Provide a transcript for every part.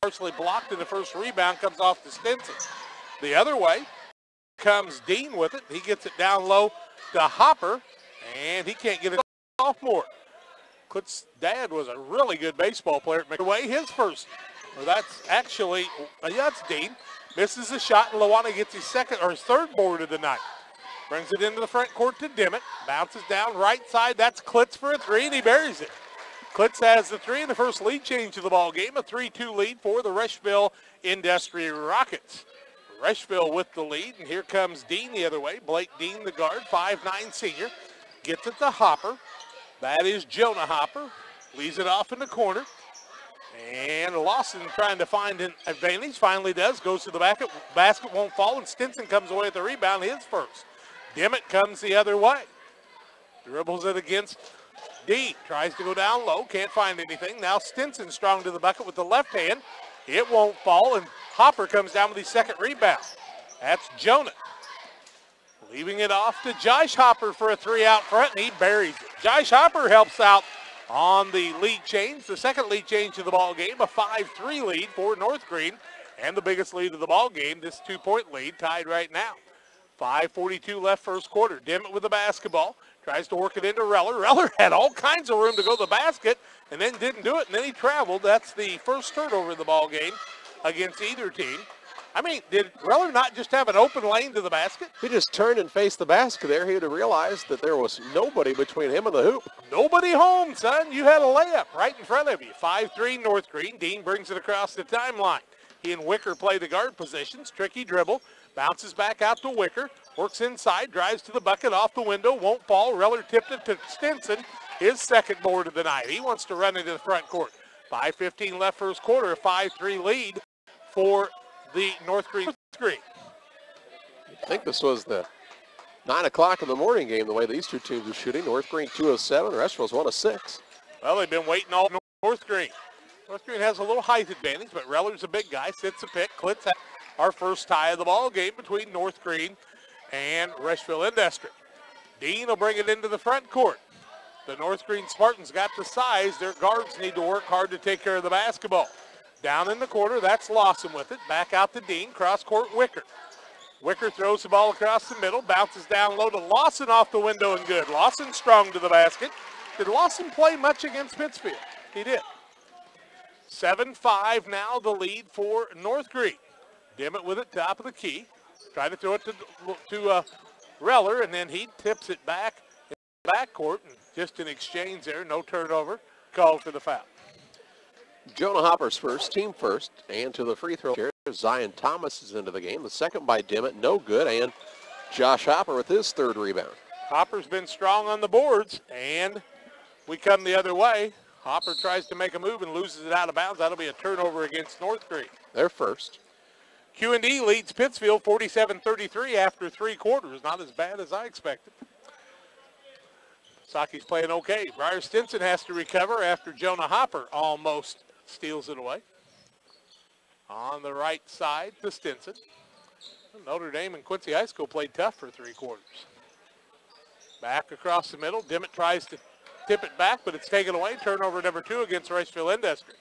partially blocked, and the first rebound comes off to Stinson. The other way comes Dean with it. He gets it down low to Hopper, and he can't get it sophomore. Clit's dad was a really good baseball player. Away his first. Well, that's actually, that's Dean. Misses the shot, and Lawana gets his second or his third board of the night. Brings it into the front court to Dimmitt. Bounces down right side. That's Klitz for a three, and he buries it. Klitz has the three in the first lead change of the ball game. A 3-2 lead for the Rushville Industry Rockets. Rushville with the lead, and here comes Dean the other way. Blake Dean, the guard, 5'9" senior. Gets it to Hopper. That is Jonah Hopper. Leaves it off in the corner. And Lawson trying to find an advantage. Finally does. Goes to the basket, won't fall, and Stinson comes away with the rebound, his first. Dimmitt comes the other way. Dribbles it against Dean. Tries to go down low. Can't find anything. Now Stinson strong to the bucket with the left hand. It won't fall, and Hopper comes down with his second rebound. That's Jonah. Leaving it off to Josh Hopper for a three out front, and he buries it. Josh Hopper helps out on the lead change, the second lead change of the ball game, a 5-3 lead for North Greene, and the biggest lead of the ball game, this 2-point lead, tied right now. 5:42 left first quarter. Dimmitt with the basketball. Tries to work it into Reller. Reller had all kinds of room to go to the basket and then didn't do it, and then he traveled. That's the first turnover in the ball game against either team. I mean, did Reller not just have an open lane to the basket? He just turned and faced the basket there. He would have realized that there was nobody between him and the hoop. Nobody home, son. You had a layup right in front of you. 5-3 North Greene. Dean brings it across the timeline. He and Wicker play the guard positions. Tricky dribble. Bounces back out to Wicker. Works inside. Drives to the bucket. Off the window. Won't fall. Reller tipped it to Stinson. His second board of the night. He wants to run into the front court. 5:15 left first quarter. A 5-3 lead for the North Greene. I think this was the 9 o'clock in the morning game, the way these two teams are shooting. North Greene 2 of 7, Rushville's 1 of 6. Well, they've been waiting all North Greene. North Greene has a little height advantage, but Reller's a big guy, sits a pick. Klitz had our first tie of the ball game between North Greene and Rushville Industry. Dean will bring it into the front court. The North Greene Spartans got the size. Their guards need to work hard to take care of the basketball. Down in the corner, that's Lawson with it. Back out to Dean, cross-court Wicker. Wicker throws the ball across the middle, bounces down low to Lawson off the window and good. Lawson strong to the basket. Did Lawson play much against Pittsfield? He did. 7-5 now the lead for North Greene. Dimmitt with it, top of the key. Try to throw it to Reller, and then he tips it back in the backcourt. And just an exchange there, no turnover, called for the foul. Jonah Hopper's first, team first, and to the free throw here, Zion Thomas is into the game. The second by Dimmitt, no good, and Josh Hopper with his third rebound. Hopper's been strong on the boards, and we come the other way. Hopper tries to make a move and loses it out of bounds. That'll be a turnover against North Greene. Their first. Q&D leads Pittsfield 47-33 after 3 quarters. Not as bad as I expected. Saki's playing okay. Briar Stinson has to recover after Jonah Hopper almost steals it away. On the right side to Stinson. Notre Dame and Quincy High School played tough for 3 quarters. Back across the middle. Dimmitt tries to tip it back, but it's taken away. Turnover number 2 against Rushville Industry.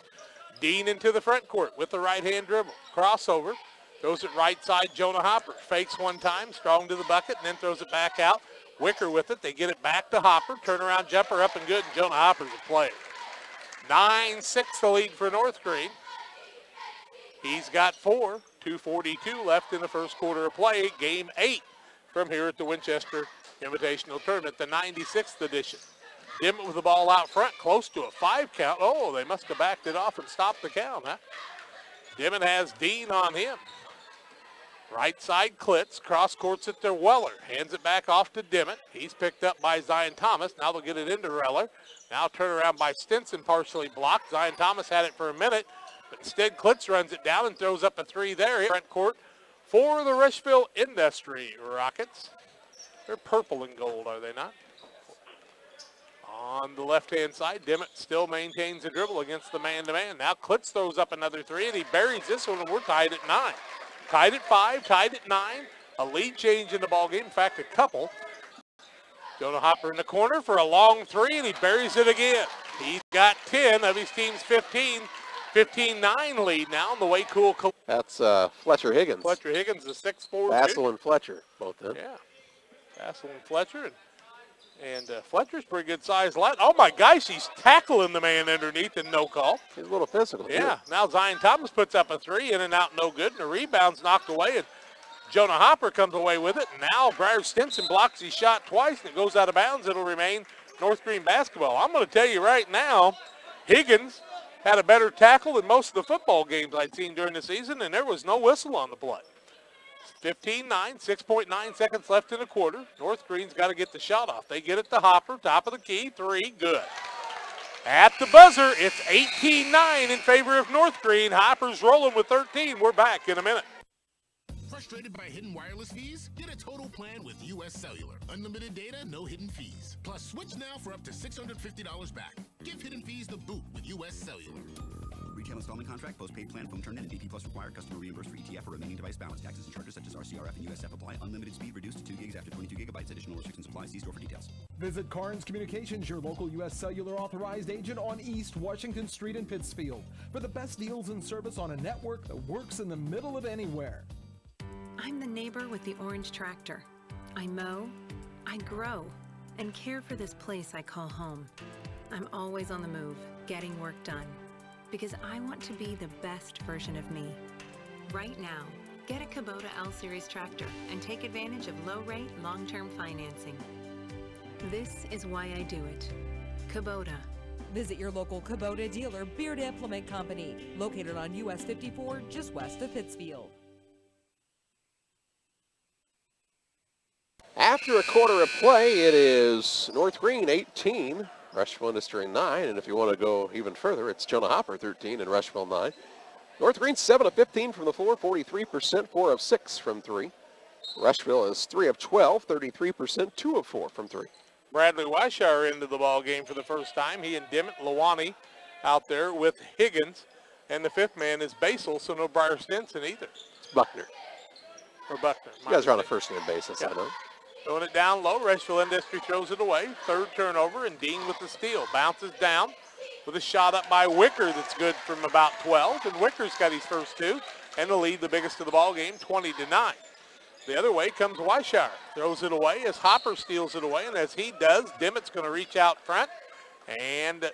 Dean into the front court with the right-hand dribble. Crossover. Throws it right side, Jonah Hopper. Fakes one time, strong to the bucket, and then throws it back out. Wicker with it. They get it back to Hopper. Turnaround jumper up and good, and Jonah Hopper's a player. 9-6 the lead for North Greene. He's got 4. 2:42 left in the first quarter of play. Game 8 from here at the Winchester Invitational Tournament, the 96th edition. Dimmitt with the ball out front, close to a 5 count. Oh, they must have backed it off and stopped the count, huh? Dimmitt has Dean on him. Right side Klitz, cross courts it to Weller. Hands it back off to Dimmitt. He's picked up by Zion Thomas. Now they'll get it into Reller. Now turn around by Stinson, partially blocked. Zion Thomas had it for a minute, but instead Klitz runs it down and throws up a 3 there. Front court for the Rushville Industry Rockets. They're purple and gold, are they not? On the left-hand side, Dimmitt still maintains the dribble against the man-to-man. Now Klitz throws up another 3, and he buries this one, and we're tied at 9. Tied at 5, tied at 9. A lead change in the ballgame. In fact, a couple. Jonah Hopper in the corner for a long 3, and he buries it again. He's got 10 of his team's 15 15-9 lead now on the way cool. That's Fletcher Higgins. Fletcher Higgins, the 6'4". Bassel and Fletcher, both them. Yeah, Bassel and Fletcher. And Fletcher's pretty good size. Oh my gosh, he's tackling the man underneath and no call. He's a little physical. Yeah, now Zion Thomas puts up a 3, in and out, no good. And the rebound's knocked away, and Jonah Hopper comes away with it. And now Briar Stinson blocks his shot twice, and it goes out of bounds. It'll remain North Greene basketball. I'm going to tell you right now, Higgins had a better tackle than most of the football games I'd seen during the season, and there was no whistle on the play. 15-9, 6.9 seconds left in the quarter. North Greene's got to get the shot off. They get it to Hopper, top of the key, 3, good. At the buzzer, it's 18-9 in favor of North Greene. Hopper's rolling with 13. We're back in a minute. Frustrated by hidden wireless fees? Get a total plan with U.S. Cellular. Unlimited data, no hidden fees. Plus, switch now for up to $650 back. Give hidden fees the boot with U.S. Cellular. Retail installment contract, postpaid plan, phone turn in, and DP Plus required. Customer reimbursed for ETF or remaining device balance. Taxes and charges such as RCRF and USF apply. Unlimited speed reduced to 2 gigs after 22 gigabytes. Additional restrictions apply. See store for details. Visit Carnes Communications, your local U.S. Cellular authorized agent on East Washington Street in Pittsfield, for the best deals and service on a network that works in the middle of anywhere. I'm the neighbor with the orange tractor. I mow, I grow, and care for this place I call home. I'm always on the move, getting work done, because I want to be the best version of me. Right now, get a Kubota L-Series tractor and take advantage of low-rate, long-term financing. This is why I do it. Kubota. Visit your local Kubota dealer, Beard Implement Company, located on US 54, just west of Pittsfield. After a quarter of play, it is North Greene 18, Rushville Industry 9, and if you want to go even further, it's Jonah Hopper 13 and Rushville 9. North Greene 7 of 15 from the floor, 43%, 4 of 6 from 3. Rushville is 3 of 12, 33%, 2 of 4 from 3. Bradley Weishauer into the ball game for the first time. He and Dimmitt, Lawani out there with Higgins, and the fifth man is Bassel, so no Briar Stinson either. It's Buckner. Or Buckner. You guys are on a first name basis, yeah. I know. Throwing it down low, Rushville Industry throws it away. Third turnover, and Dean with the steal. Bounces down with a shot up by Wicker that's good from about 12, and Wicker's got his first 2, and the lead, the biggest of the ball game, 20-9. The other way comes Weishauer. Throws it away as Hopper steals it away, and as he does, Dimmitt's going to reach out front and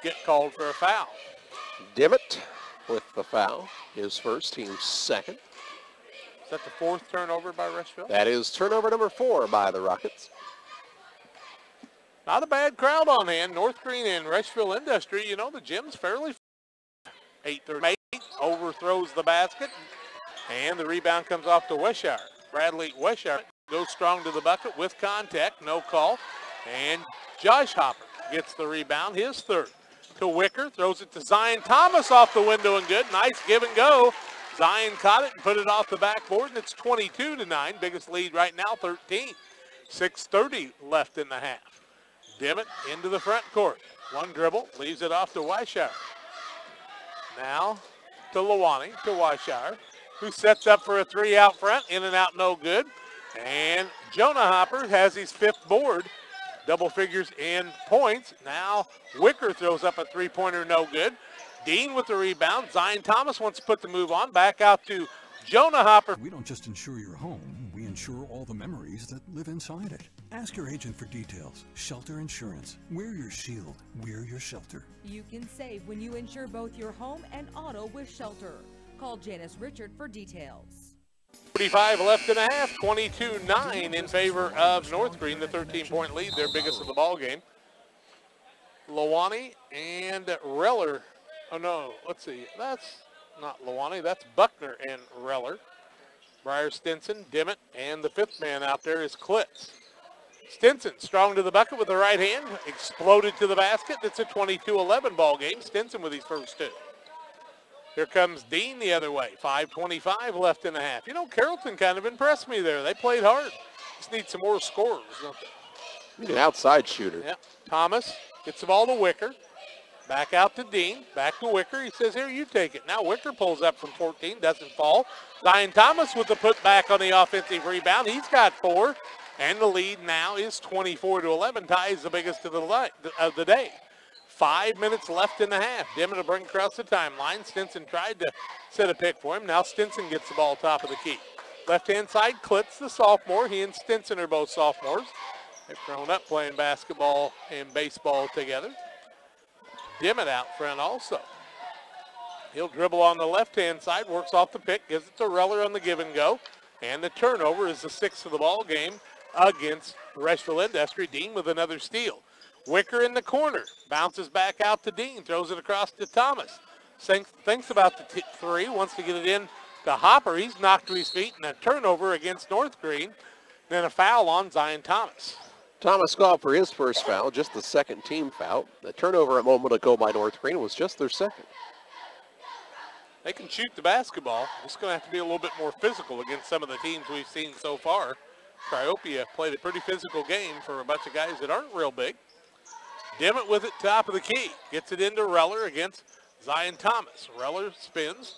get called for a foul. Dimmitt with the foul, his first, team's second. Is that the 4th turnover by Rushville? That is turnover number 4 by the Rockets. Not a bad crowd on hand. North Greene and Rushville Industry, you know, the gym's fairly 8-38, overthrows the basket, and the rebound comes off to Weishauer. Bradley Weishauer goes strong to the bucket with contact, no call, and Josh Hopper gets the rebound, his 3rd. To Wicker, throws it to Zion Thomas off the window and good. Nice give and go. Zion caught it and put it off the backboard, and it's 22-9. Biggest lead right now, 13. 6:30 left in the half. Dimmitt into the front court. One dribble, leaves it off to Weishauer. Now to Lawani, to Weishauer, who sets up for a 3 out front, in and out, no good. And Jonah Hopper has his 5th board, double figures in points. Now Wicker throws up a 3-pointer, no good. Dean with the rebound. Zion Thomas wants to put the move on. Back out to Jonah Hopper. We don't just insure your home, we insure all the memories that live inside it. Ask your agent for details. Shelter Insurance. We're your shield. We're your shelter. You can save when you insure both your home and auto with Shelter. Call Janice Richard for details. 45 left in a half. 22-9 in favor of North Greene. The 13-point lead, their biggest of the ball game. Lawani and Reller. Oh, no, let's see. That's not Lawani. That's Buckner and Reller. Briar Stinson, Dimmitt, and the 5th man out there is Klitz. Stinson strong to the bucket with the right hand. Exploded to the basket. It's a 22-11 ball game. Stinson with his first 2. Here comes Dean the other way. 5:25 left in the half. You know, Carrollton kind of impressed me there. They played hard. Just need some more scorers, don't they? Need an outside shooter. Yep. Thomas gets the ball to Wicker. Back out to Dean, back to Wicker. He says, here, you take it. Now Wicker pulls up from 14, doesn't fall. Zion Thomas with the putback on the offensive rebound. He's got 4, and the lead now is 24-11. Ties the biggest of the day. 5 minutes left in the half. Dimmitt to bring across the timeline. Stinson tried to set a pick for him. Now Stinson gets the ball top of the key. Left-hand side, Klitz, the sophomore. He and Stinson are both sophomores. They've grown up playing basketball and baseball together. Dimmitt out front also. He'll dribble on the left-hand side, works off the pick, gives it to Reller on the give and go. And the turnover is the 6th of the ball game against Rushville Industry. Dean with another steal. Wicker in the corner, bounces back out to Dean, throws it across to Thomas. Thinks about the three, wants to get it in to Hopper. He's knocked to his feet, and a turnover against North Greene. Then a foul on Zion Thomas. Thomas called for his first foul, just the second team foul. The turnover a moment ago by North Greene was just their second. They can shoot the basketball. It's going to have to be a little bit more physical against some of the teams we've seen so far. Triopia played a pretty physical game for a bunch of guys that aren't real big. Dimmitt with it top of the key. Gets it into Reller against Zion Thomas. Reller spins,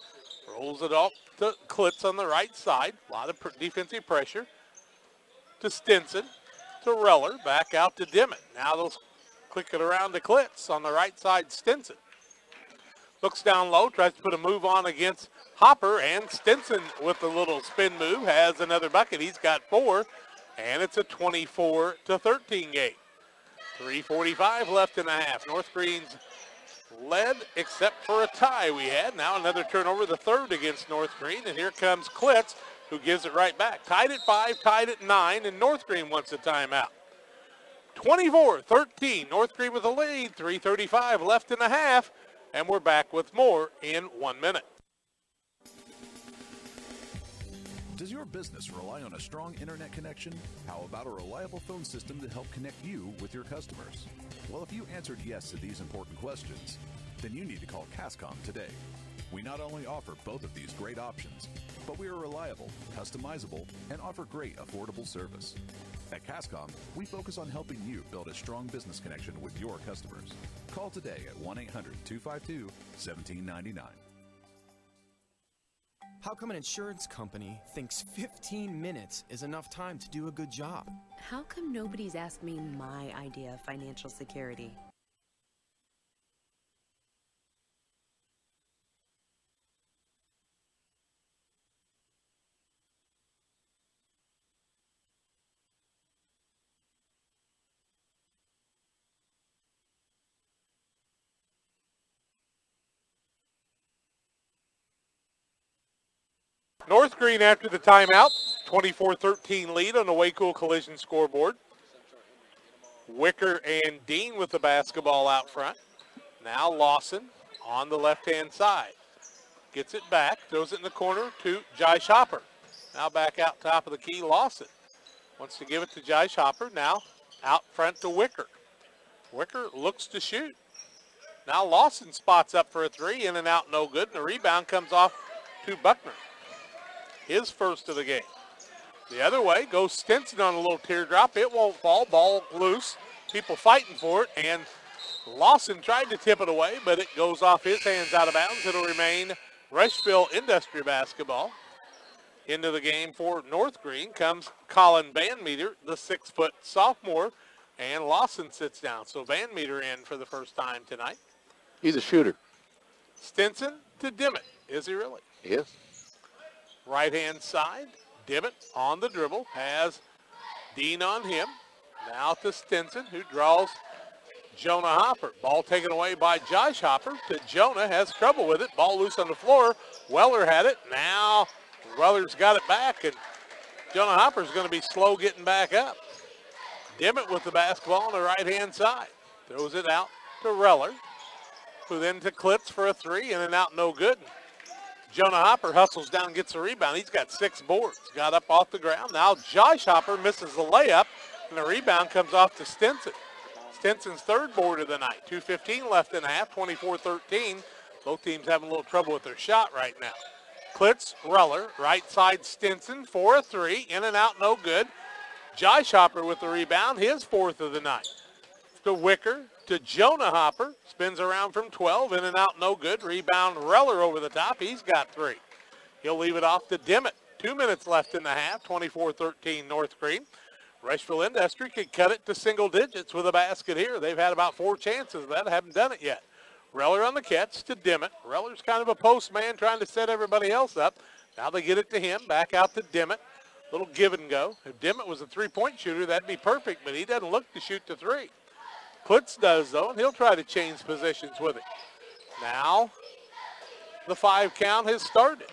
rolls it off to Klitz on the right side. A lot of defensive pressure. To Stinson, to Reller, back out to Dimmitt. Now they'll click it around to Klitz on the right side, Stinson. Looks down low, tries to put a move on against Hopper, and Stinson with a little spin move has another bucket. He's got 4, and it's a 24-13 game. 3:45 left in the half. North Greene's led except for a tie we had. Now another turnover, the 3rd against North Greene, and here comes Klitz, who gives it right back. Tied at 5, tied at 9, and North Greene wants a timeout. 24-13, North Greene with a lead, 3:35 left in the half, and we're back with more in 1 minute. Does your business rely on a strong internet connection? How about a reliable phone system to help connect you with your customers? Well, if you answered yes to these important questions, then you need to call Cascom today. We not only offer both of these great options, but we are reliable, customizable, and offer great affordable service. At Cascom, we focus on helping you build a strong business connection with your customers. Call today at 1-800-252-1799. How come an insurance company thinks 15 minutes is enough time to do a good job? How come nobody's asked me my idea of financial security? North Greene after the timeout, 24-13 lead on the Waco Collision scoreboard. Wicker and Dean with the basketball out front. Now Lawson on the left-hand side. Gets it back, throws it in the corner to Josh Hopper. Now back out top of the key, Lawson. Wants to give it to Josh Hopper, now out front to Wicker. Wicker looks to shoot. Now Lawson spots up for a 3, in and out, no good, and the rebound comes off to Buckner. His first of the game. The other way goes Stinson on a little teardrop. It won't fall. Ball loose. People fighting for it. And Lawson tried to tip it away, but it goes off his hands out of bounds. It'll remain Rushville Industry basketball. Into the game for North Greene comes Colin Van Meter, the 6-foot sophomore. And Lawson sits down. So Van Meter in for the first time tonight. He's a shooter. Stinson to Dimmitt. Is he really? Yes. Right-hand side, Dimmitt on the dribble, has Dean on him. Now to Stinson, who draws Jonah Hopper. Ball taken away by Josh Hopper to Jonah, has trouble with it. Ball loose on the floor. Weller had it. Now Weller's got it back, and Jonah Hopper's going to be slow getting back up. Dimmitt with the basketball on the right-hand side. Throws it out to Reller, who then to Klitz for a 3, in and out, no good. Jonah Hopper hustles down and gets a rebound. He's got 6 boards. Got up off the ground. Now Josh Hopper misses the layup, and the rebound comes off to Stinson. Stinson's 3rd board of the night. 2:15 left in the half, 24-13. Both teams having a little trouble with their shot right now. Klitz, Reller, right side Stinson for a 3, in and out, no good. Josh Hopper with the rebound, his 4th of the night. To Wicker, to Jonah Hopper, spins around from 12, in and out, no good. Rebound, Reller over the top, he's got 3. He'll leave it off to Dimmitt. 2 minutes left in the half, 24-13 North Greene. Rushville Industry could cut it to single digits with a basket here. They've had about 4 chances of that, haven't done it yet. Reller on the catch to Dimmitt. Reller's kind of a post man trying to set everybody else up. Now they get it to him, back out to Dimmitt. Little give and go. If Dimmitt was a three-point shooter, that'd be perfect, but he doesn't look to shoot the three. Klitz does, though, and he'll try to change positions with it. Now the 5 count has started.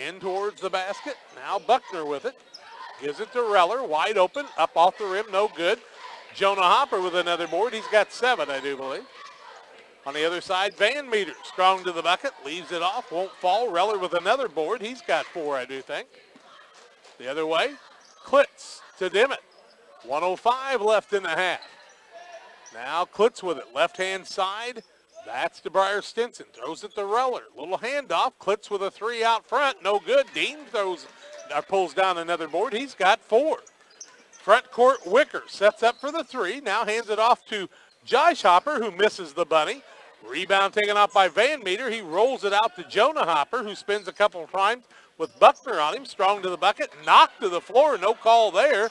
In towards the basket. Now Buckner with it. Gives it to Reller, wide open, up off the rim, no good. Jonah Hopper with another board. He's got 7, I do believe. On the other side, Van Meter, strong to the bucket, leaves it off, won't fall. Reller with another board. He's got 4, I do think. The other way, Klitz to Dimmitt. 1:05 left in the half. Now Klitz with it, left-hand side. That's to Briar Stinson. Throws it to Reller. Little handoff. Klitz with a 3 out front. No good. Dean pulls down another board. He's got 4. Front court, Wicker sets up for the 3. Now hands it off to Josh Hopper, who misses the bunny. Rebound taken off by Van Meter. He rolls it out to Jonah Hopper, who spins a couple of times with Buckner on him. Strong to the bucket. Knocked to the floor. No call there.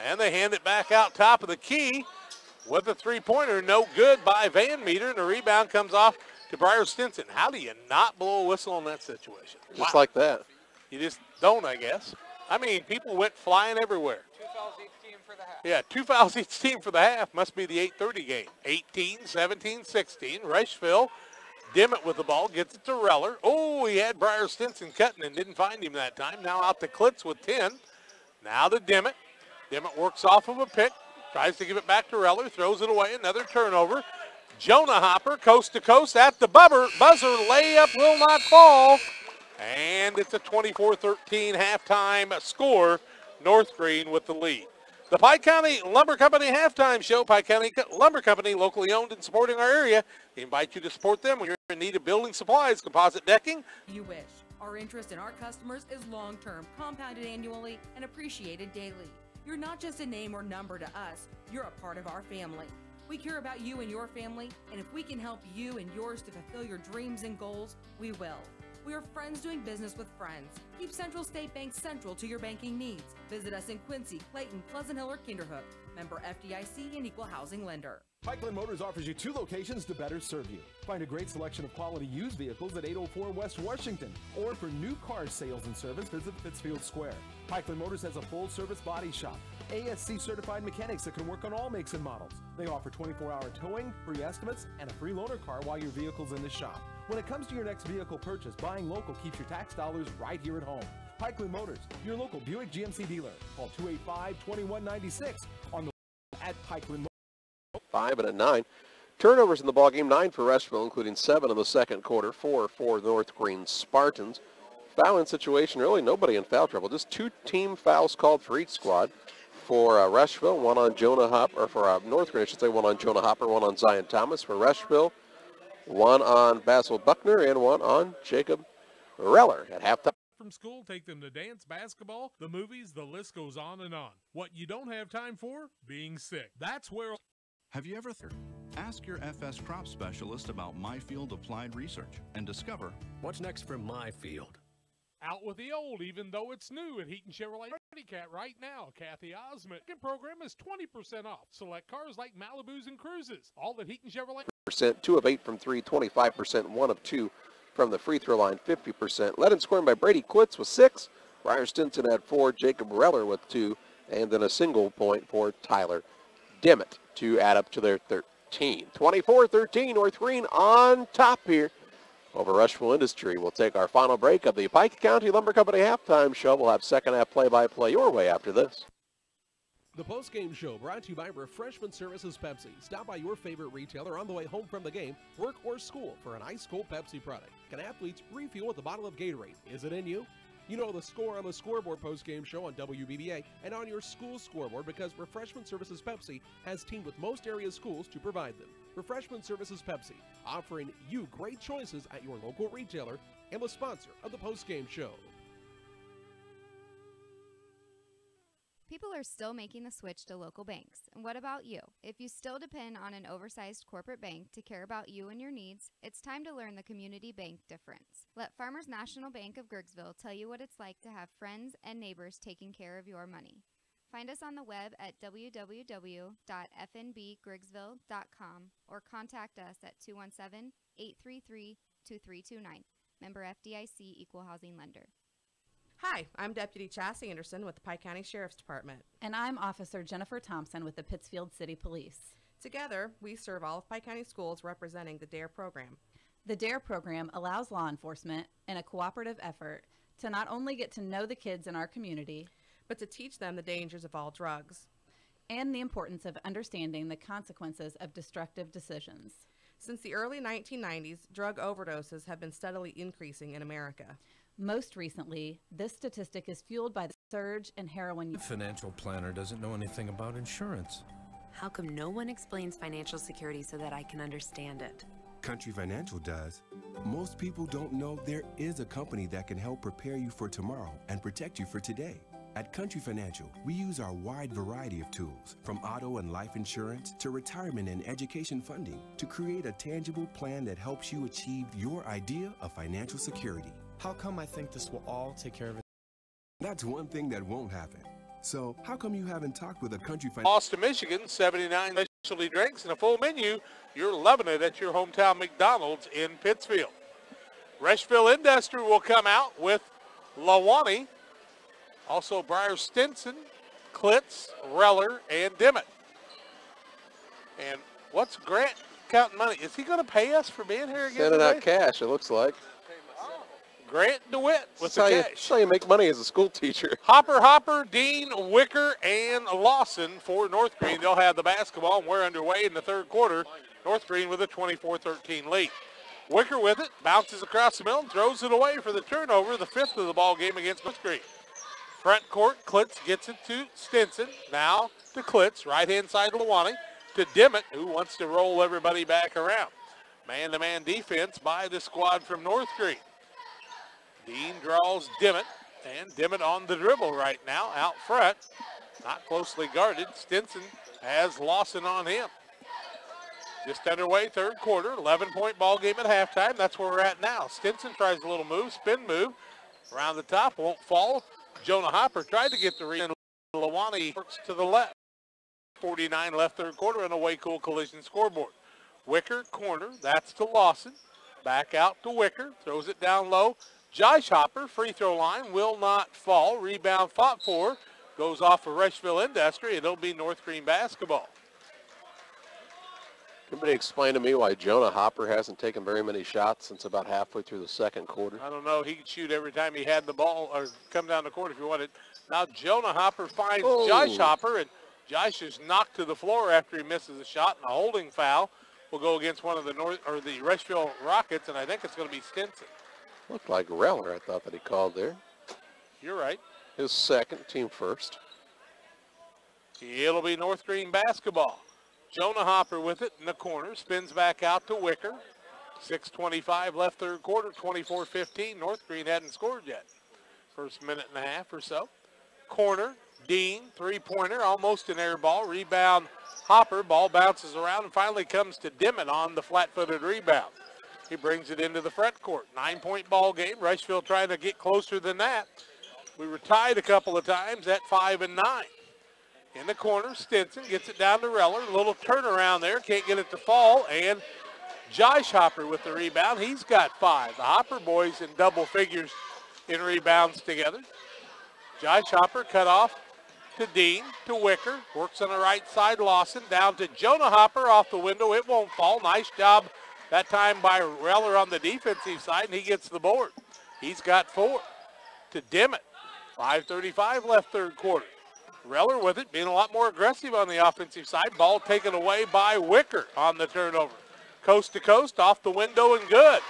And they hand it back out top of the key with a three-pointer. No good by Van Meter. And the rebound comes off to Briar Stinson. How do you not blow a whistle in that situation? Just like that. You just don't, I guess. I mean, people went flying everywhere. 2 fouls each team for the half. Yeah, 2 fouls each team for the half. Must be the 8:30 game. 18, 17, 16. Rushville, Dimmitt with the ball, gets it to Reller. Oh, he had Briar Stinson cutting and didn't find him that time. Now out to Klitz with 10. Now to Dimmitt. Dimmitt works off of a pick. Tries to give it back to Reller. Throws it away. Another turnover. Jonah Hopper, coast to coast at the buzzer. Layup will not fall. And it's a 24-13 halftime score. North Greene with the lead. The Pike County Lumber Company halftime show. Pike County Lumber Company, locally owned and supporting our area. They invite you to support them when you're in need of building supplies, composite decking. You wish. Our interest in our customers is long-term, compounded annually, and appreciated daily. You're not just a name or number to us. You're a part of our family. We care about you and your family, and if we can help you and yours to fulfill your dreams and goals, we will. We are friends doing business with friends. Keep Central State Bank central to your banking needs. Visit us in Quincy, Clayton, Pleasant Hill, or Kinderhook. Member FDIC and equal housing lender. Pikeland Motors offers you 2 locations to better serve you. Find a great selection of quality used vehicles at 804 West Washington. Or for new car sales and service, visit Pittsfield Square. Pikeland Motors has a full-service body shop. ASC certified mechanics that can work on all makes and models. They offer 24-hour towing, free estimates, and a free loaner car while your vehicle's in the shop. When it comes to your next vehicle purchase, buying local keeps your tax dollars right here at home. Pikeland Motors, your local Buick GMC dealer. Call 285-2196 on the at Pikeland Motors. 5 and a 9. Turnovers in the ballgame, 9 for Rushville, including 7 in the second quarter, 4 for North Greene Spartans. Fouling situation, really nobody in foul trouble. Just 2 team fouls called for each squad. For Rushville, 1 on Jonah Hopper, or for North Greene, I should say, 1 on Jonah Hopper, 1 on Zion Thomas. For Rushville, 1 on Basil Buckner and 1 on Jacob Reller at halftime. From school, take them to dance, basketball, the movies, the list goes on and on. What you don't have time for? Being sick. That's where... Have you ever ask your FS crop specialist about My Field Applied Research and discover what's next for my field. Out with the old, even though it's new at Heaton Chevrolet Cat right now. Kathy Osmond program is 20% off. Select cars like Malibus and Cruises. All at Heaton Chevrolet. 2 of 8 from 3, 25%, 1 of 2 from the free throw line, 50%. Led in scoring by Brady Klitz with 6. Briar Stinson had 4. Jacob Reller with 2. And then a single point for Tyler Dimmitt to add up to their 13. 24-13, North Greene on top here over Rushville Industry. We'll take our final break of the Pike County Lumber Company halftime show. We'll have second half play-by-play your way after this. The post-game show brought to you by Refreshment Services Pepsi. Stop by your favorite retailer on the way home from the game, work, or school for an ice-cold Pepsi product. Can athletes refuel with a bottle of Gatorade? Is it in you? You know the score on the scoreboard post-game show on WBBA and on your school scoreboard because Refreshment Services Pepsi has teamed with most area schools to provide them. Refreshment Services Pepsi, offering you great choices at your local retailer and the sponsor of the post-game show. People are still making the switch to local banks. And what about you? If you still depend on an oversized corporate bank to care about you and your needs, it's time to learn the community bank difference. Let Farmers National Bank of Grigsville tell you what it's like to have friends and neighbors taking care of your money. Find us on the web at www.fnbgriggsville.com or contact us at 217-833-2329. Member FDIC Equal Housing Lender. Hi, I'm Deputy Chassie Anderson with the Pike County Sheriff's Department. And I'm Officer Jennifer Thompson with the Pittsfield City Police. Together, we serve all of Pike County schools representing the DARE program. The DARE program allows law enforcement, in a cooperative effort, to not only get to know the kids in our community, but to teach them the dangers of all drugs and the importance of understanding the consequences of destructive decisions. Since the early 1990s, drug overdoses have been steadily increasing in America. Most recently, this statistic is fueled by the surge in heroin use. The financial planner doesn't know anything about insurance. How come no one explains financial security so that I can understand it? Country Financial does. Most people don't know there is a company that can help prepare you for tomorrow and protect you for today. At Country Financial, we use our wide variety of tools, from auto and life insurance to retirement and education funding, to create a tangible plan that helps you achieve your idea of financial security. How come I think this will all take care of it? That's one thing that won't happen. So, how come you haven't talked with a Country Financial? Boston, Michigan, 79 specialty drinks and a full menu. You're loving it at your hometown McDonald's in Pittsfield. Rushville Industry will come out with Lawani, also Briar Stinson, Klitz, Reller, and Dimmitt. And what's Grant counting money? Is he going to pay us for being here again Sending today? out cash, it looks like. Grant DeWitt with the That's cash. how you make money as a school teacher. Hopper, Dean, Wicker, and Lawson for North Greene. They'll have the basketball, and we're underway in the third quarter. North Greene with a 24-13 lead. Wicker with it, bounces across the middle, and throws it away for the turnover, the fifth of the ball game against North Greene. Front court, Klitz gets it to Stinson. Now to Klitz, right-hand side of Lawani, to Dimmitt, who wants to roll everybody back around. Man-to-man defense by the squad from North Greene. Dean draws Dimmitt, and Dimmitt on the dribble right now, out front. Not closely guarded. Stinson has Lawson on him. Just underway, third quarter, 11-point ball game at halftime. That's where we're at now. Stinson tries a little move, spin move. Around the top, won't fall. Jonah Hopper tried to get the rebound. Lawani works to the left. 49 left third quarter on a way cool collision scoreboard. Wicker, corner, that's to Lawson. Back out to Wicker, throws it down low. Josh Hopper, free throw line, will not fall. Rebound fought for, goes off of Rushville Industry, and it'll be North Greene basketball. Somebody explain to me why Jonah Hopper hasn't taken very many shots since about halfway through the second quarter. I don't know. He could shoot every time he had the ball or come down the court if he wanted. Now Jonah Hopper finds Josh Hopper, and Josh is knocked to the floor after he misses a shot, and a holding foul will go against one of the the Rushville Rockets, and I think it's going to be Stinson. Looked like Reller, I thought that he called there. You're right. His second, team first. It'll be North Greene basketball. Jonah Hopper with it in the corner, spins back out to Wicker. 6:25 left third quarter, 24-15. North Greene hadn't scored yet. First minute and a half or so. Corner, Dean, three-pointer, almost an air ball. Rebound, Hopper, ball bounces around and finally comes to Dimmitt on the flat-footed rebound. He brings it into the front court. 9-point ball game. Rushville trying to get closer than that. We were tied a couple of times at 5 and 9. In the corner, Stinson gets it down to Reller. A little turnaround there. Can't get it to fall. And Josh Hopper with the rebound. He's got 5. The Hopper boys in double figures in rebounds together. Josh Hopper cut off to Dean, to Wicker. Works on the right side. Lawson down to Jonah Hopper off the window. It won't fall. Nice job that time by Reller on the defensive side, and he gets the board. He's got 4. To Dimmitt. 5:35 left third quarter. Reller with it, being a lot more aggressive on the offensive side. Ball taken away by Wicker on the turnover. Coast to coast, off the window and good.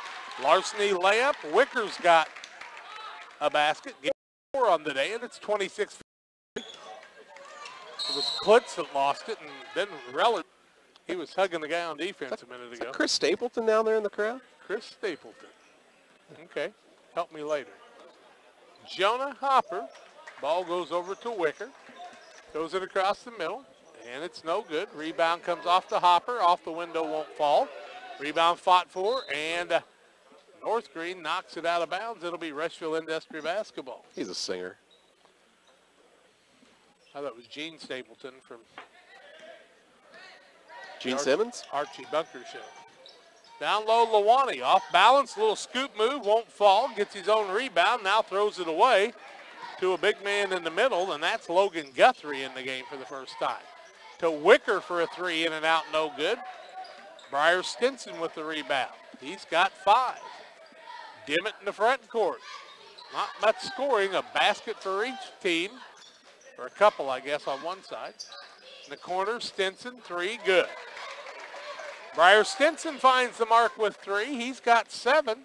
Larceny layup. Wicker's got a basket. Game 4 on the day, and it's 26. It was Klitz that lost it, and then Reller. He was hugging the guy on defense a minute ago. Chris Stapleton down there in the crowd? Chris Stapleton. Okay, help me later. Jonah Hopper. Ball goes over to Wicker. Throws it across the middle, and it's no good. Rebound comes off to Hopper. Off the window, won't fall. Rebound fought for, and North Greene knocks it out of bounds. It'll be Rushville Industry basketball. He's a singer. I thought it was Gene Stapleton from Gene Simmons? Archie Bunker show. Down low, Lawani, off balance, little scoop move, won't fall, gets his own rebound, now throws it away to a big man in the middle, and that's Logan Guthrie in the game for the first time. To Wicker for a three, in and out, no good. Briar Stinson with the rebound. He's got 5. Dimmitt in the front court. Not much scoring, a basket for each team, or a couple, I guess, on one side. In the corner, Stinson, 3, good. Briar Stinson finds the mark with 3. He's got 7,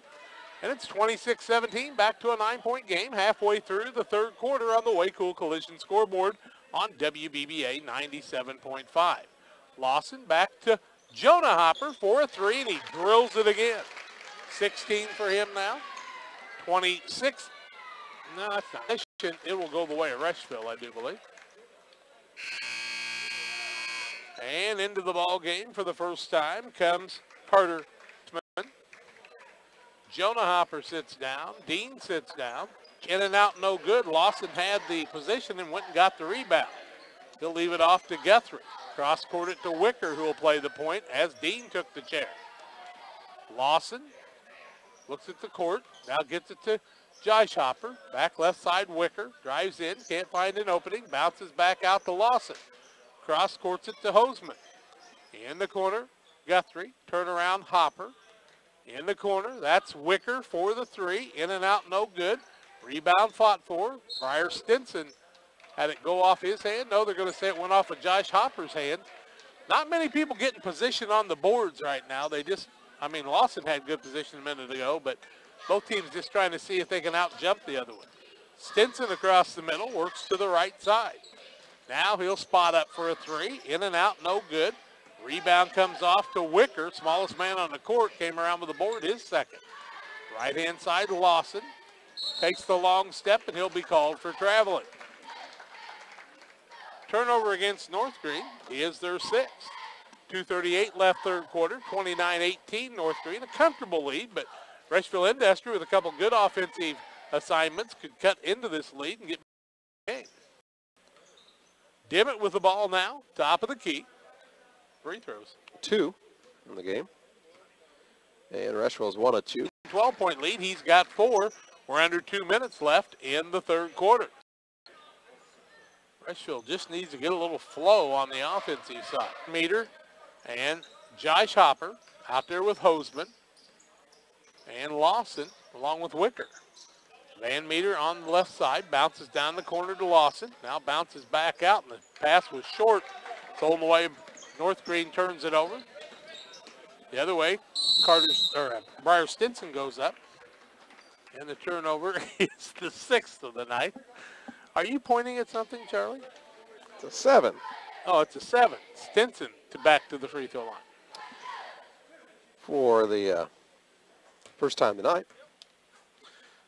and it's 26-17, back to a 9-point game, halfway through the third quarter on the Way-Cool Collision scoreboard on WBBA 97.5. Lawson back to Jonah Hopper for a 3, and he drills it again. 16 for him now. 26. No, that's not. It will go the way of Rushville, I do believe. And into the ball game for the first time comes Carter Smith. Jonah Hopper sits down. Dean sits down. In and out, no good. Lawson had the position and went and got the rebound. He'll leave it off to Guthrie. Cross-court it to Wicker, who will play the point as Dean took the chair. Lawson looks at the court. Now gets it to Josh Hopper. Back left side, Wicker. Drives in. Can't find an opening. Bounces back out to Lawson. Cross-courts it to Hoseman. In the corner, Guthrie. Turnaround, Hopper. In the corner, that's Wicker for the 3. In and out, no good. Rebound fought for. Briar Stinson had it go off his hand. No, they're going to say it went off of Josh Hopper's hand. Not many people getting position on the boards right now. They just, I mean, Lawson had good position a minute ago, but both teams just trying to see if they can out-jump the other one. Stinson across the middle, works to the right side. Now he'll spot up for a 3. In and out, no good. Rebound comes off to Wicker. Smallest man on the court, came around with the board, his second. Right-hand side, Lawson. Takes the long step, and he'll be called for traveling. Turnover against North Greene is their 6th. 2:38 left third quarter, 29-18 North Greene. A comfortable lead, but Rushville Industry with a couple good offensive assignments could cut into this lead and get the game. Dimmitt with the ball now, top of the key. Free throws. 2 in the game. And Rushville's 1 of 2. 12-point lead. He's got 4. We're under 2 minutes left in the third quarter. Rushville just needs to get a little flow on the offensive side. Meter and Josh Hopper out there with Hoseman and Lawson along with Wicker. Van Meter on the left side, bounces down the corner to Lawson. Now bounces back out, and the pass was short. Stolen away. North Greene turns it over. The other way, Briar Stinson goes up. And the turnover is the 6th of the night. Are you pointing at something, Charlie? It's a 7. Oh, it's a 7. Stinson back to the free throw line. For the first time tonight.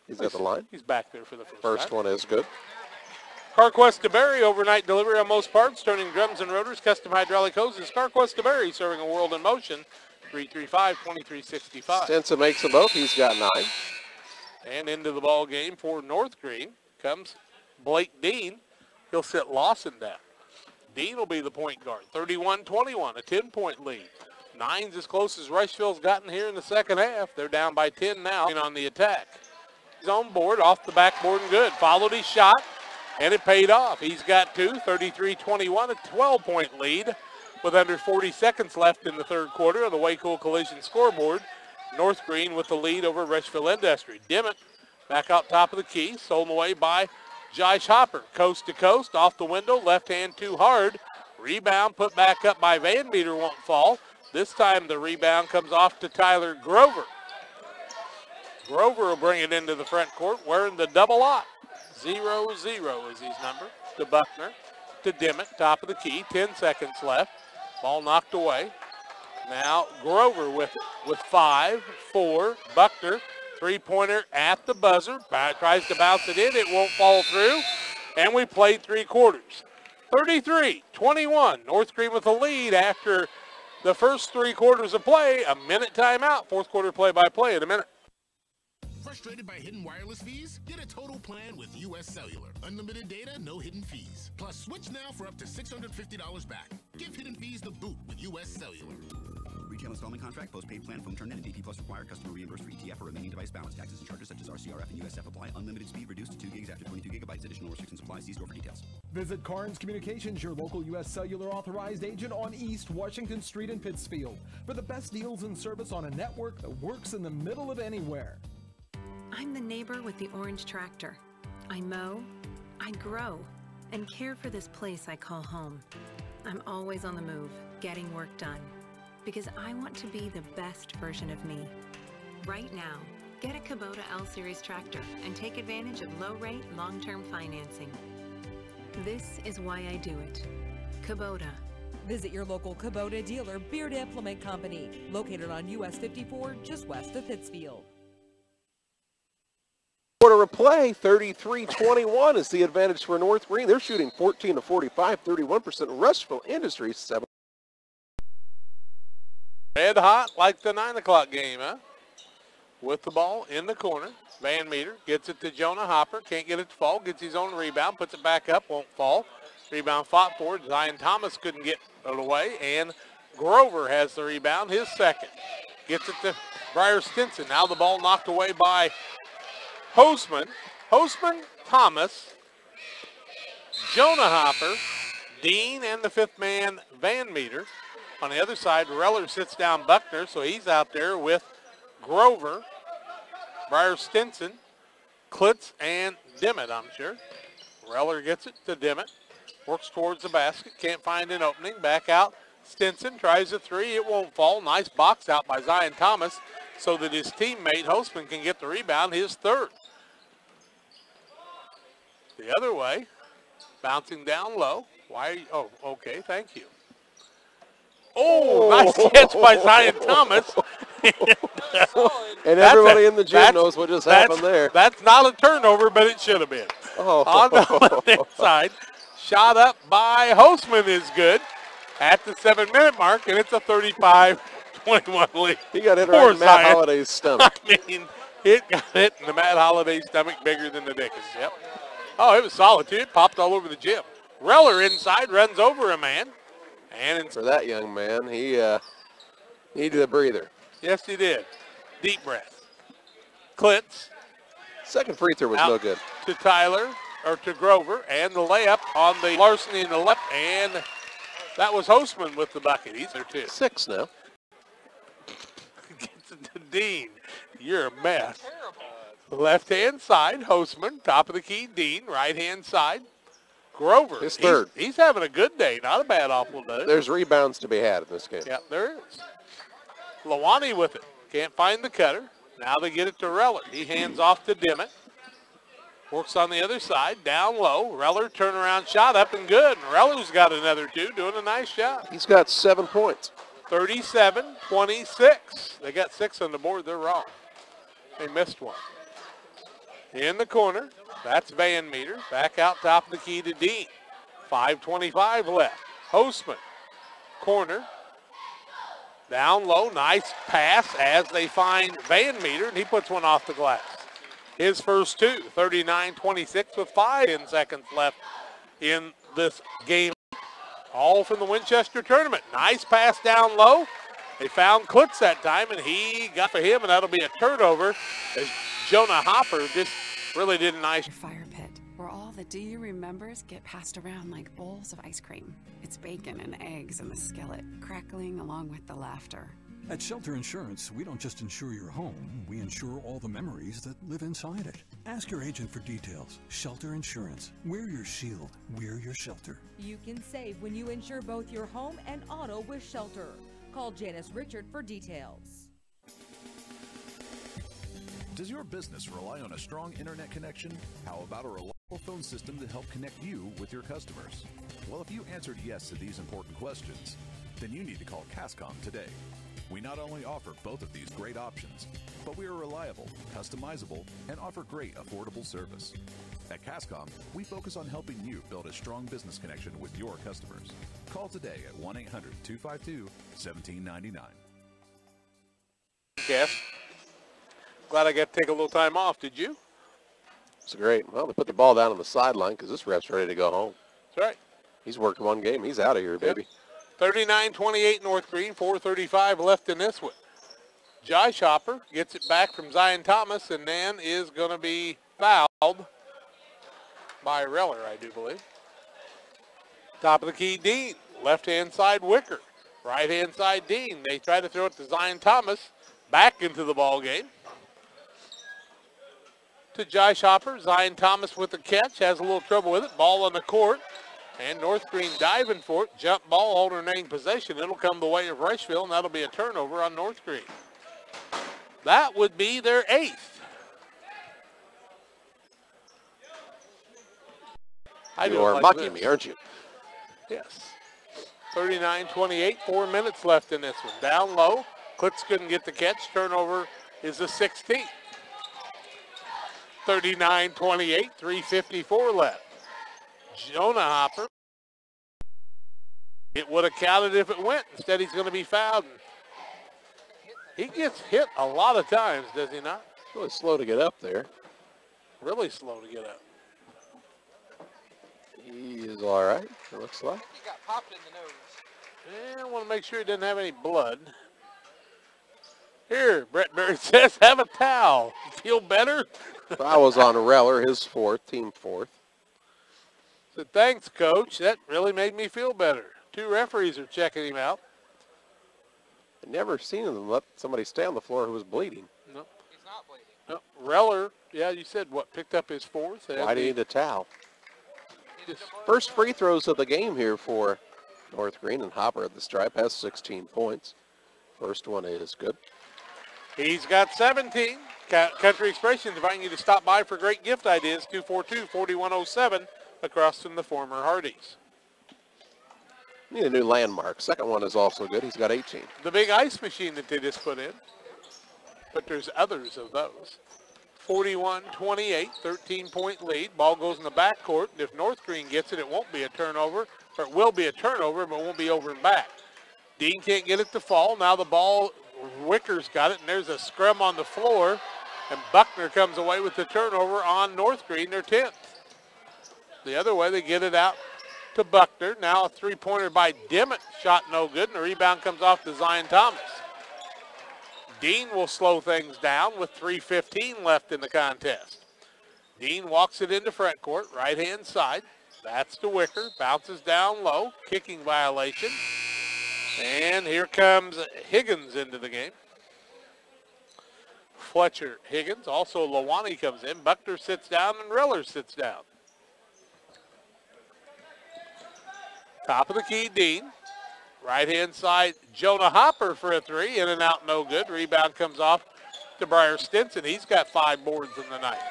He's got the line. He's back there for the first one is good. CarQuest to Barry, overnight delivery on most parts, turning drums and rotors, custom hydraulic hoses. CarQuest to Barry, serving a world in motion. 335-2365. Stinson makes them both. He's got 9. And into the ball game for North Greene comes Blake Dean. He'll sit Lawson down. Dean will be the point guard. 31-21, a 10-point lead. 9's as close as Rushville's gotten here in the second half. They're down by 10 now on the attack. He's on board, off the backboard and good. Followed his shot, and it paid off. He's got 2, 33-21, a 12-point lead with under 40 seconds left in the third quarter on the Way-Cool Collision scoreboard. North Greene with the lead over Rushville Industry. Dimmitt back out top of the key, stolen away by Josh Hopper. Coast to coast, off the window, left hand too hard. Rebound put back up by Van Meter, won't fall. This time the rebound comes off to Tyler Grover. Grover will bring it into the front court wearing the double lock. 0-0 is his number. To Buckner, to Dimmitt, top of the key, 10 seconds left. Ball knocked away. Now Grover with it, with 5, 4, Buckner, three-pointer at the buzzer. Tries to bounce it in, it won't fall through. And we played 3 quarters. 33-21, North Greene with the lead after the first 3 quarters of play. A minute timeout, fourth quarter play-by-play in a minute. Frustrated by hidden wireless fees? Get a total plan with US Cellular. Unlimited data, no hidden fees. Plus, switch now for up to $650 back. Give hidden fees the boot with US Cellular. Retail installment contract, postpaid plan, phone term, and DP Plus required. Customer reimbursed for ETF or remaining device balance. Taxes and charges such as RCRF and USF apply. Unlimited speed reduced to 2 gigs after 22 gigabytes. Additional restrictions apply. See store for details. Visit Carnes Communications, your local U.S. Cellular authorized agent on East Washington Street in Pittsfield, for the best deals and service on a network that works in the middle of anywhere. I'm the neighbor with the orange tractor. I mow, I grow, and care for this place I call home. I'm always on the move, getting work done, because I want to be the best version of me. Right now, get a Kubota L-Series tractor and take advantage of low-rate, long-term financing. This is why I do it. Kubota. Visit your local Kubota dealer, Beard Implement Company, located on US 54, just west of Pittsfield. Quarter of play, 33-21 is the advantage for North Greene. They're shooting 14 to 45, 31%. Rushville Industries, 7. Red hot like the 9 o'clock game, huh? With the ball in the corner. Van Meter gets it to Jonah Hopper. Can't get it to fall. Gets his own rebound. Puts it back up. Won't fall. Rebound fought for. Zion Thomas couldn't get it away. And Grover has the rebound. His second. Gets it to Briar Stinson. Now the ball knocked away by Hostman. Hostman, Thomas, Jonah Hopper, Dean, and the fifth man, Van Meter. On the other side, Reller sits down Buckner, so he's out there with Grover, Briar Stinson, Klitz, and Dimmitt, I'm sure. Reller gets it to Dimmitt, works towards the basket, can't find an opening, back out. Stinson tries a three, it won't fall. Nice box out by Zion Thomas so that his teammate, Hostman, can get the rebound, his third. The other way, bouncing down low. Why are you, oh, okay, thank you. Oh, nice catch by Zion Thomas. And everybody in the gym knows what just happened there. That's not a turnover, but it should have been. Oh. On the left side, shot up by Hostman is good at the 7-minute mark, and it's a 35-21 lead. He got hit right in Matt Holliday's stomach. I mean, it got hit in the Matt Holliday stomach bigger than the Dickens. Yep. Oh, it was solid, too. It popped all over the gym. Reller inside, runs over a man. And for that young man, he needed a breather. Yes, he did. Deep breath. Klitz. Second free throw was no good. To Tyler, or to Grover, and the layup on the Larceny in the left, and that was Hostman with the bucket. He's there too. 6 now. Gets it to Dean. You're a mess. Left-hand side, Hostman. Top of the key, Dean. Right-hand side, Grover. His third. He's having a good day. Not a bad awful day. There's rebounds to be had in this game. Yeah, there is. Lawani with it. Can't find the cutter. Now they get it to Reller. He hands off to Dimmitt. Works on the other side, down low. Reller turnaround shot up and good. And Reller's got another two, doing a nice job. He's got 7 points. 37-26. They got 6 on the board. They're wrong. They missed one. In the corner, that's Van Meter. Back out top of the key to Dean. 5:25 left. Hostman, corner. Down low, nice pass as they find Van Meter, and he puts one off the glass. His first two, 39-26 with 5 seconds left in this game. All from the Winchester tournament. Nice pass down low. They found Klitz that time, and he got for him, and that'll be a turnover as Jonah Hopper just really did a nice. Fire pit, where all the do you remembers get passed around like bowls of ice cream. It's bacon and eggs in the skillet, crackling along with the laughter. At Shelter Insurance, we don't just insure your home, we insure all the memories that live inside it. Ask your agent for details. Shelter Insurance. We're your shield. We're your shelter. You can save when you insure both your home and auto with Shelter. Call Janice Richard for details. Does your business rely on a strong internet connection? How about a reliable phone system to help connect you with your customers? Well, if you answered yes to these important questions, then you need to call Cascom today. We not only offer both of these great options, but we are reliable, customizable, and offer great affordable service. At Cascom, we focus on helping you build a strong business connection with your customers. Call today at 1-800-252-1799. Yes. Glad I got to take a little time off. Did you? It's great. Well, they put the ball down on the sideline because this ref's ready to go home. That's right. He's worked one game. He's out of here, baby. 39-28 North Greene, 4:35 left in this one. Josh Hopper gets it back from Zion Thomas and then is going to be fouled by Reller, I do believe. Top of the key, Dean. Left-hand side, Wicker. Right-hand side, Dean. They try to throw it to Zion Thomas. Back into the ball game. To Josh Hopper. Zion Thomas with the catch. Has a little trouble with it. Ball on the court. And North Greene diving for it. Jump ball, alternating possession. It'll come the way of Rushville, and that'll be a turnover on North Greene. That would be their 8th. You are mocking me, aren't you? Yes. 39-28, 4 minutes left in this one. Down low. Klitz couldn't get the catch. Turnover is the 16th. 39-28, 3:54 left. Jonah Hopper. It would have counted if it went. Instead, he's going to be fouled. He gets hit a lot of times, does he not? Really slow to get up there. Really slow to get up. He is all right, it looks like. He got popped in the nose. Yeah, I want to make sure he doesn't have any blood. Here, Brett Berry says, have a towel. Feel better? Foul was on Reller, his 4th, team 4th. So thanks, Coach. That really made me feel better. 2 referees are checking him out. I've never seen them let somebody stay on the floor who was bleeding. No. He's not bleeding. No. Reller, yeah, you said what, picked up his 4th? Why do you need a towel? First free throws of the game here for North Greene, and Hopper at the stripe has 16 points. First one is good. He's got 17. Country Expressions inviting you to stop by for great gift ideas, 242-4107 across from the former Hardee's. Need a new landmark. Second one is also good. He's got 18. The big ice machine that they just put in. But there's others of those. 41-28, 13-point lead. Ball goes in the backcourt. And if North Greene gets it, it won't be a turnover. Or it will be a turnover, but it won't be over and back. Dean can't get it to fall. Now the ball, Wicker's got it, and there's a scrum on the floor. And Buckner comes away with the turnover on North Greene, their 10th. The other way, they get it out to Buckner. Now a three-pointer by Dimmitt. Shot no good, and the rebound comes off to Zion Thomas. Dean will slow things down with 3:15 left in the contest. Dean walks it into front court, right-hand side. That's to Wicker. Bounces down low. Kicking violation. And here comes Higgins into the game. Fletcher Higgins. Also Lawani comes in. Buckner sits down and Reller sits down. Top of the key, Dean. Right-hand side, Jonah Hopper for a 3. In and out, no good. Rebound comes off to Briar Stinson. He's got 5 boards in the night.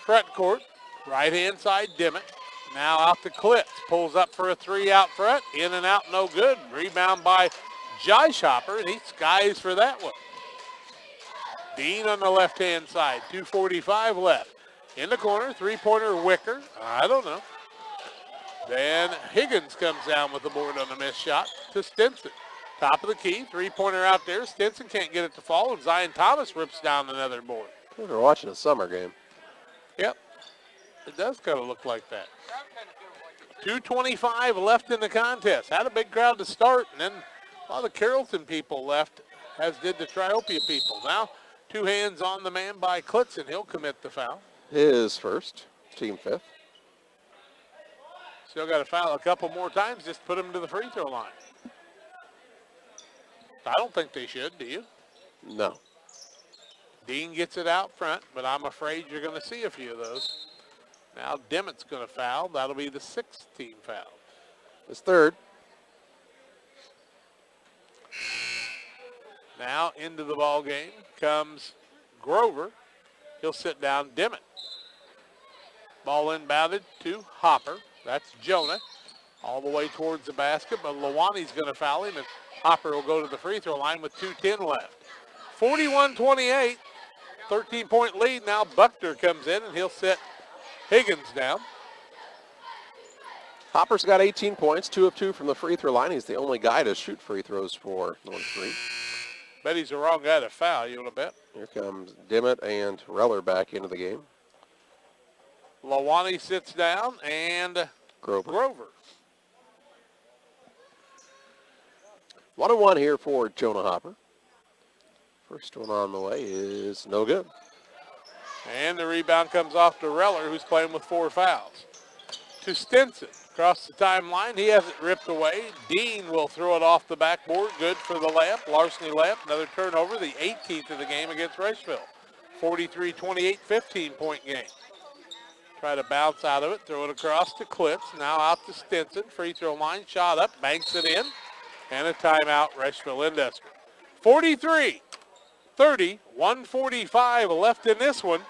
Front court, right-hand side, Dimmitt. Now out to Klitz. Pulls up for a 3 out front. In and out, no good. Rebound by Josh Hopper, and he skies for that one. Dean on the left-hand side. 2:45 left. In the corner, three-pointer Wicker. I don't know. Then Higgins comes down with the board on the missed shot to Stinson. Top of the key, three-pointer out there. Stinson can't get it to fall, and Zion Thomas rips down another board. We're watching a summer game. Yep. It does kind of look like that. 2:25 left in the contest. Had a big crowd to start, and then a lot of the Carrollton people left, as did the Triopia people. Now, 2 hands on the man by Klitz, and he'll commit the foul. His first, team 5th. Still got to foul a couple more times, just put him to the free throw line. I don't think they should, do you? No. Dean gets it out front, but I'm afraid you're going to see a few of those. Now Dimmitt's going to foul. That'll be the 6th team foul. His 3rd. Now into the ball game comes Grover. He'll sit down Dimmitt. Ball inbounded to Hopper. That's Jonah. All the way towards the basket, but Lawani's going to foul him, and Hopper will go to the free throw line with 2:10 left. 41-28, 13-point lead. Now Buckner comes in, and he'll set Higgins down. Hopper's got 18 points, 2 of 2 from the free throw line. He's the only guy to shoot free throws for North Greene. Bet he's the wrong guy to foul, you want to bet? Here comes Dimmitt and Reller back into the game. Lawani sits down, and Grover. 1-1 here for Jonah Hopper. First one on the way is no good. And the rebound comes off to Reller, who's playing with 4 fouls. To Stinson, across the timeline. He has it ripped away. Dean will throw it off the backboard. Good for the layup. Larceny layup. Another turnover, the 18th of the game against Rushville. 43-28, 15-point game. Try to bounce out of it, throw it across to Clips. Now out to Stinson. Free throw line, shot up, banks it in. And a timeout, Rushville Industry. 43-30, 1:45 left in this one.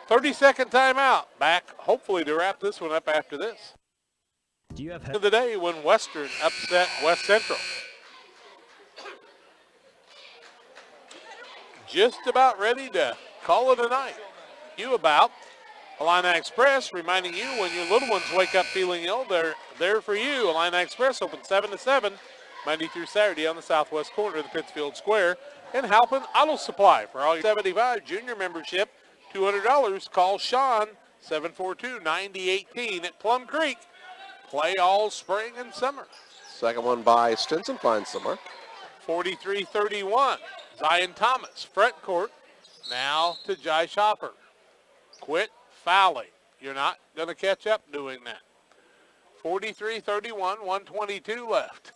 30-second timeout. Back, hopefully, to wrap this one up after this. Do you have of the day when Western upset West Central. Just about ready to call it a night. You about Illini Express, reminding you when your little ones wake up feeling ill, they're there for you. Illini Express open 7 to 7, Monday through Saturday on the southwest corner of the Pittsfield Square. And Halpin Auto Supply for all your 75 junior membership. $200. Call Sean, 742-9018 at Plum Creek. Play all spring and summer. Second one by Stinson finds somewhere. 43-31. Zion Thomas, front court. Now to Josh Hopper. Quit fouling. You're not going to catch up doing that. 43-31, 1:22 left.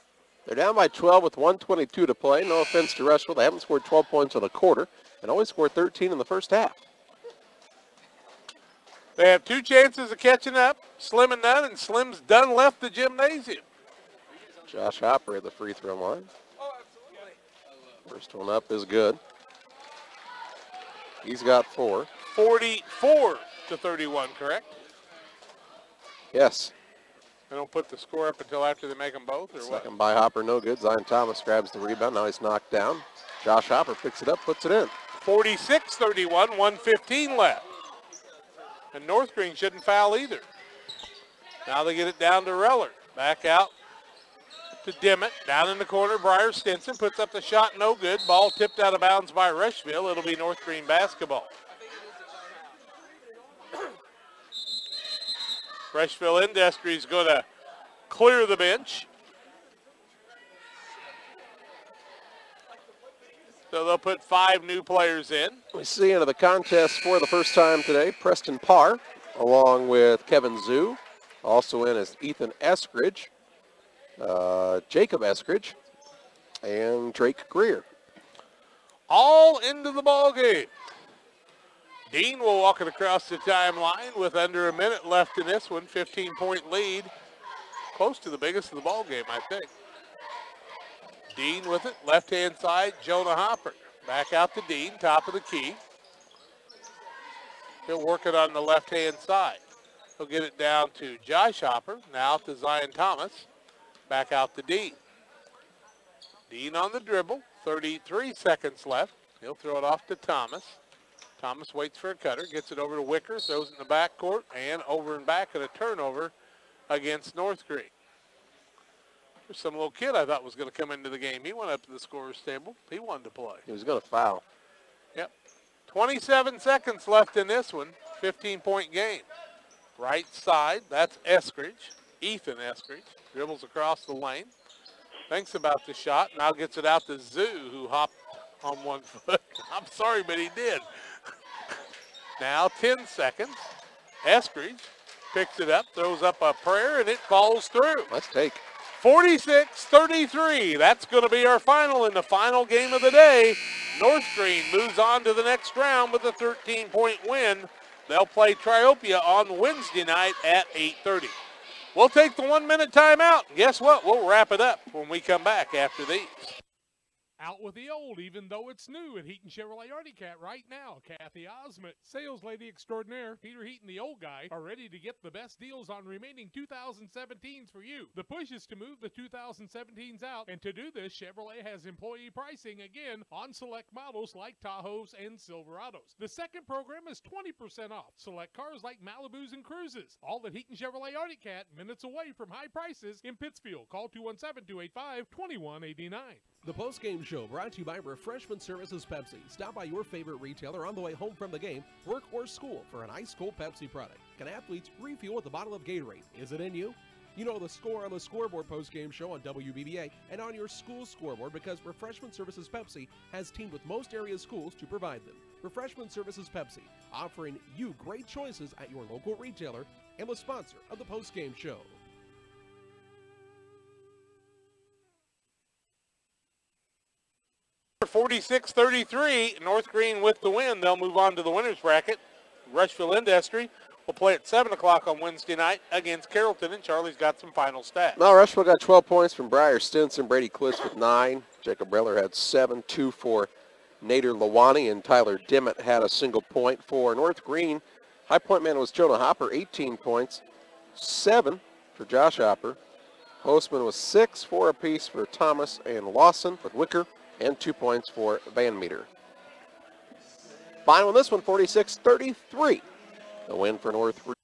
They're down by 12 with 1:22 to play. No offense to Rushville. They haven't scored 12 points in a quarter and only scored 13 in the first half. They have 2 chances of catching up. Slim and none, and Slim's done left the gymnasium. Josh Hopper at the free throw line. First one up is good. He's got 4. 44-31, correct? Yes. They don't put the score up until after they make them both, or what? Second by Hopper, no good. Zion Thomas grabs the rebound. Now he's knocked down. Josh Hopper picks it up, puts it in. 46-31, 1:15 left. And North Greene shouldn't foul either. Now they get it down to Reller. Back out to Dimmitt. Down in the corner, Briar Stinson puts up the shot, no good. Ball tipped out of bounds by Rushville. It'll be North Greene basketball. Rushville Industries going to clear the bench. So they'll put 5 new players in. We see into the contest for the first time today, Preston Parr, along with Kevin Zoo. Also in is Ethan Eskridge, Jacob Eskridge, and Drake Greer. All into the ball game. Dean will walk it across the timeline with under a minute left in this one. 15-point lead. Close to the biggest of the ball game, I think. Dean with it, left-hand side, Jonah Hopper. Back out to Dean, top of the key. He'll work it on the left-hand side. He'll get it down to Josh Hopper, now to Zion Thomas. Back out to Dean. Dean on the dribble, 33 seconds left. He'll throw it off to Thomas. Thomas waits for a cutter, gets it over to Wicker, throws it in the backcourt, and over and back, and a turnover against North Greene. There's some little kid I thought was going to come into the game. He went up to the scorer's table. He wanted to play. He was going to foul. Yep. 27 seconds left in this one. 15-point game. Right side, that's Eskridge, Ethan Eskridge. Dribbles across the lane. Thinks about the shot. Now gets it out to Zoo, who hopped on 1 foot. I'm sorry, but he did. Now 10 seconds. Eskridge picks it up, throws up a prayer, and it falls through. Let's take. 46-33. That's going to be our final in the final game of the day. North Greene moves on to the next round with a 13-point win. They'll play Triopia on Wednesday night at 8:30. We'll take the 1-minute timeout. And guess what? We'll wrap it up when we come back after these. Out with the old, even though it's new at Heaton Chevrolet Artie Cat right now. Kathy Osment, sales lady extraordinaire, Peter Heaton, the old guy, are ready to get the best deals on remaining 2017s for you. The push is to move the 2017s out, and to do this, Chevrolet has employee pricing again on select models like Tahoes and Silverados. The second program is 20% off select cars like Malibus and Cruises. All at Heaton Chevrolet Artie Cat, minutes away from high prices in Pittsfield. Call 217-285-2189. The postgame Show brought to you by Refreshment Services Pepsi. Stop by your favorite retailer on the way home from the game, work, or school for an ice-cold Pepsi product. Can athletes refuel with a bottle of Gatorade? Is it in you? You know the score on the Scoreboard post-game show on WBBA and on your school scoreboard because Refreshment Services Pepsi has teamed with most area schools to provide them. Refreshment Services Pepsi, offering you great choices at your local retailer and the sponsor of the post-game show. For 46-33, North Greene with the win. They'll move on to the winner's bracket. Rushville Industry will play at 7 o'clock on Wednesday night against Carrollton, and Charlie's got some final stats. Now, Rushville got 12 points from Briar Stinson. Brady Klitz with 9. Jacob Breller had 7. 2 for Nader Lawani, and Tyler Dimmitt had a single point. For North Greene, high point man was Jonah Hopper, 18 points. 7 for Josh Hopper. Postman was 6, 4 apiece for Thomas and Lawson with Wicker, and 2 points for Van Meter. Final on this one, 46-33. A win for North Greene.